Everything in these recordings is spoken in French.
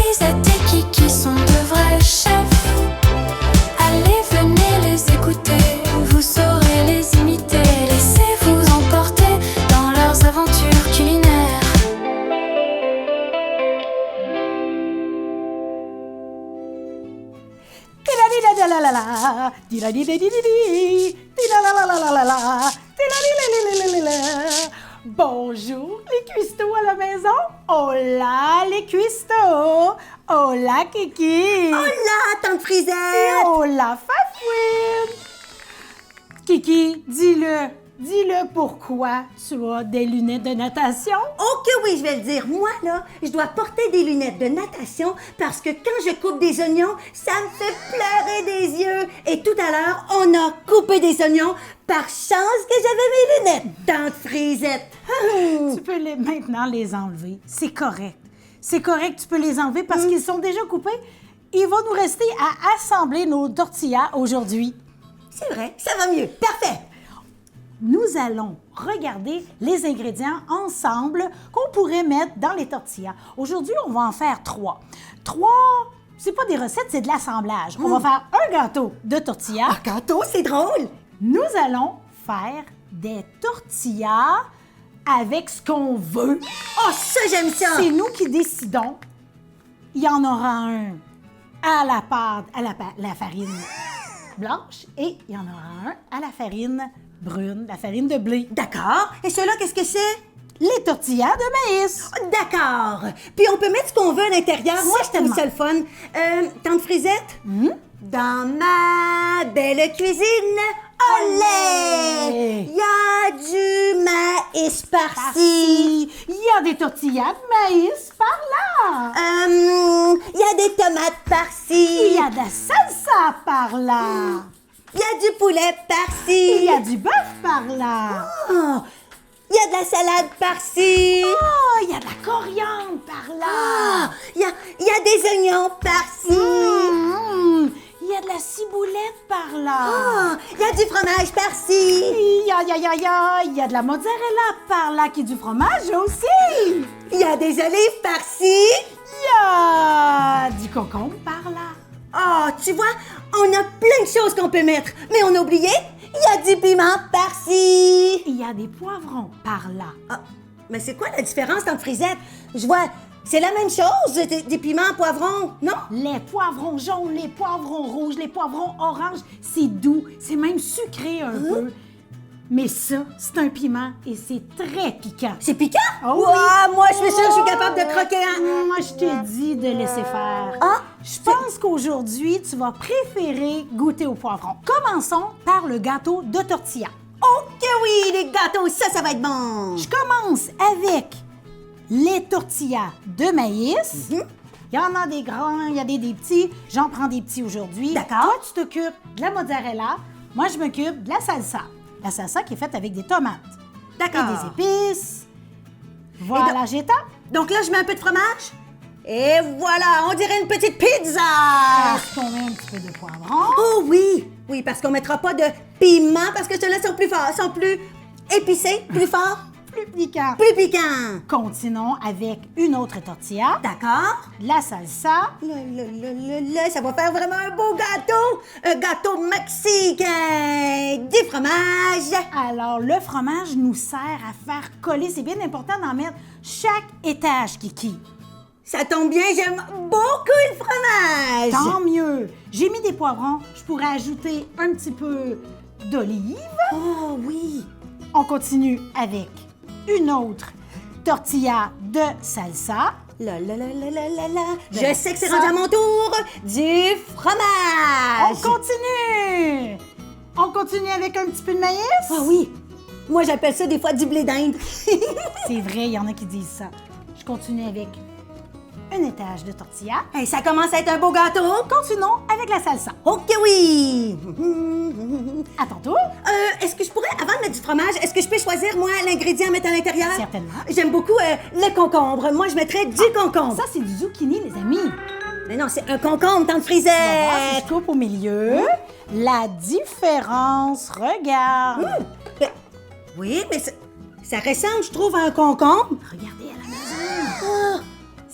Frisette et Kiki sont de vrais chefs. Allez, venez les écouter, vous saurez les imiter. Laissez-vous emporter dans leurs aventures culinaires. Bonjour les cuistots à la maison. Hola les cuistots. Hola Kiki. Hola, tante Frisette! Hola Fafouine. Kiki, dis-le pourquoi tu as des lunettes de natation. Oh que oui, je vais le dire. Moi, là, je dois porter des lunettes de natation parce que quand je coupe des oignons, ça me fait pleurer des yeux. Et tout à l'heure, on a coupé des oignons. Par chance que j'avais mes lunettes, tante Frisette. Tu peux maintenant les enlever. C'est correct. C'est correct, tu peux les enlever parce qu'ils sont déjà coupés. Il va nous rester à assembler nos tortillas aujourd'hui. C'est vrai, ça va mieux. Parfait. Nous allons regarder les ingrédients ensemble qu'on pourrait mettre dans les tortillas. Aujourd'hui, on va en faire 3. 3, c'est pas des recettes, c'est de l'assemblage. On va faire un gâteau de tortillas. Un gâteau, c'est drôle. Nous allons faire des tortillas avec ce qu'on veut. Oh, ça, j'aime ça. C'est nous qui décidons. Il y en aura un à la pâte, la farine blanche et il y en aura un à la farine brune, la farine de blé. D'accord. Et ceux-là, qu'est-ce que c'est? Les tortillas de maïs. D'accord. Puis on peut mettre ce qu'on veut à l'intérieur. Moi, je trouve Certainement. ça le fun. Tante Frisette? Dans ma belle cuisine, olé! Il y a du maïs par-ci. Il y a des tortillas de maïs par là. Il y a des tomates par-ci. Il y a de la salsa par là. Il y a du poulet par-ci. Il y a du bœuf par là. Oh, il y a de la salade par-ci. Oh, il y a de la coriandre par là. Ah, il y a des oignons par-ci. Il y a de la ciboulette par là. Ah, il y a du fromage par-ci. Il y a de la mozzarella par là qui est du fromage aussi. Il y a des olives par-ci. Il y a du concombre par là. Oh, tu vois, on a plein de choses qu'on peut mettre. Mais on a oublié, il y a du piment par-ci. Il y a des poivrons par là. Ah, mais c'est quoi la différence, tante Frisette? Je vois, c'est la même chose, des piments, poivrons, non? Les poivrons jaunes, les poivrons rouges, les poivrons oranges, c'est doux, c'est même sucré un peu. Mais ça, c'est un piment et c'est très piquant. C'est piquant? Oh oui. Ouah, moi, je suis sûre que je suis capable de croquer un... Moi, je t'ai dit de laisser faire. Ah, Je pense qu'aujourd'hui, tu vas préférer goûter au poivron. Commençons par le gâteau de tortilla. Oh que oui, les gâteaux, ça va être bon. Je commence avec les tortillas de maïs. Il y en a des grands, il y a des petits. J'en prends des petits aujourd'hui. D'accord. Toi, tu t'occupes de la mozzarella. Moi, je m'occupe de la salsa. La salsa qui est faite avec des tomates. D'accord. Et des épices. Voilà, j'étape. Donc là, je mets un peu de fromage. Et voilà, on dirait une petite pizza. Est-ce qu'on met un petit peu de poivron? Oh oui, oui, parce qu'on mettra pas de piment, parce que ceux-là sont plus forts, sont plus épicés, plus forts, Plus piquant. plus piquants. Continuons avec une autre tortilla. D'accord. La salsa. Ça va faire vraiment un beau gâteau. Un gâteau mexicain. Du fromage. Alors, le fromage nous sert à faire coller. C'est bien important d'en mettre chaque étage, Kiki. Ça tombe bien, j'aime beaucoup le fromage. Tant mieux. J'ai mis des poivrons. Je pourrais ajouter un petit peu d'olive. Oh oui. On continue avec une autre tortilla de salsa. La. De Je sais que c'est ça. rendu à mon tour. Du On fromage. continue. On continue avec un petit peu de maïs. Ah oui. Moi, j'appelle ça des fois du blé d'Inde. C'est vrai, il y en a qui disent ça. Je continue avec un étage de tortilla. Hey, ça commence à être un beau gâteau. Continuons avec la salsa. Ok, oui. À ton tour. Est-ce que je pourrais, avant de mettre du fromage, est-ce que je peux choisir, moi, l'ingrédient à mettre à l'intérieur? Certainement. J'aime beaucoup le concombre. Moi, je mettrais du concombre. Ça, c'est du zucchini, les amis. Mais non, c'est un concombre, tante On va voir si Frisette. je coupe au milieu. La différence, regarde. Oui, mais ça ressemble, je trouve, à un concombre. Regardez à la maison. Ah,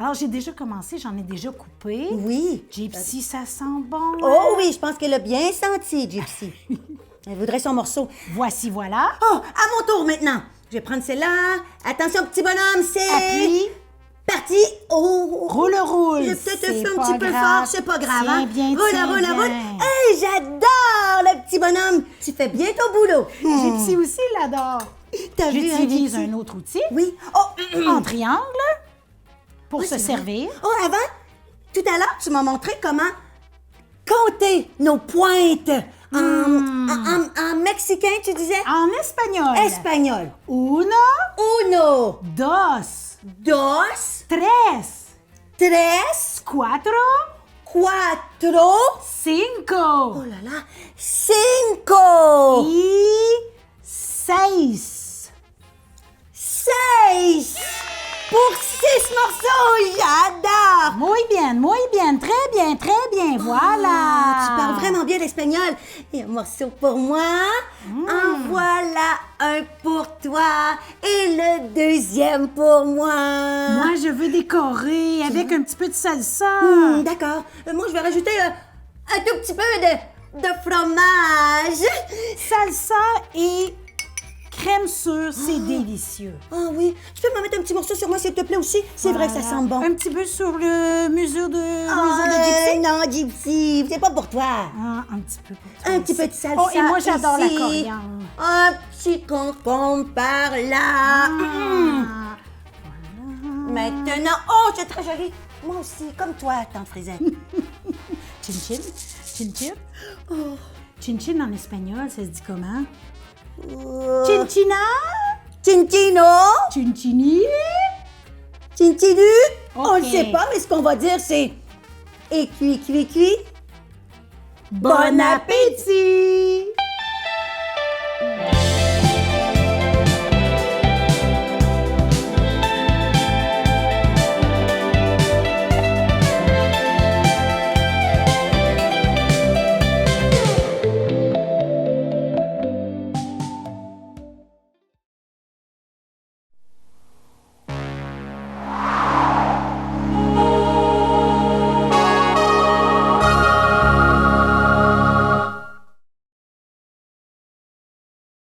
Alors, j'ai déjà commencé, j'en ai déjà coupé. Oui. Gypsy, ça sent bon. Oh oui, je pense qu'elle a bien senti, Gypsy. Elle voudrait son morceau. Voici, voilà. Oh, à mon tour maintenant. Je vais prendre celle-là. Attention, petit bonhomme, c'est... Appuie. Parti. Oh. Roule. J'ai peut-être C'est fait un pas petit peu grave. fort, c'est pas grave. Tiens Hein? bien, roule. bien. Hey, j'adore le petit bonhomme. Tu fais bien ton boulot. Gypsy aussi l'adore. T'as vu, hein, J'utilise Gypsy? un autre outil Oui. Oh, en triangle pour oui, se c'est vrai. servir. Oh, avant, tout à l'heure, tu m'as montré comment compter nos pointes. En mexicain, tu disais? En espagnol. Espagnol. Uno, Uno, dos, dos, tres, tres, cuatro, cuatro. cinco Oh là là, cinco. y seis. Seis. Pour 6 morceaux, j'adore. Muy bien, très bien, voilà. Ah, tu parles vraiment bien l'espagnol. Et un morceau pour moi. En voilà un pour toi. Et le deuxième pour moi. Moi, je veux décorer avec un petit peu de salsa. D'accord. Moi, je vais rajouter un tout petit peu de fromage. Salsa et crème sûre, c'est délicieux. Ah oui. Tu peux me mettre un petit morceau sur moi, s'il te plaît, aussi? C'est vrai que ça Voilà. sent bon. Un petit peu sur le mesure de Gypsy. Non, Gypsy, c'est pas pour toi. Ah, un petit peu pour toi Un petit aussi. peu de salsa. Oh, et moi, j'adore la ici. coriandre. Un petit concombre par là. Ah. Maintenant, oh, c'est très joli. Moi aussi, comme toi, tante Frisette. Chin chin. Chin chin en espagnol, ça se dit comment? Chinchina? Chinchino? Chinchini? Chinchinu? On ne Ok. sait pas, mais ce qu'on va dire, c'est... Et cuit. Bon appétit!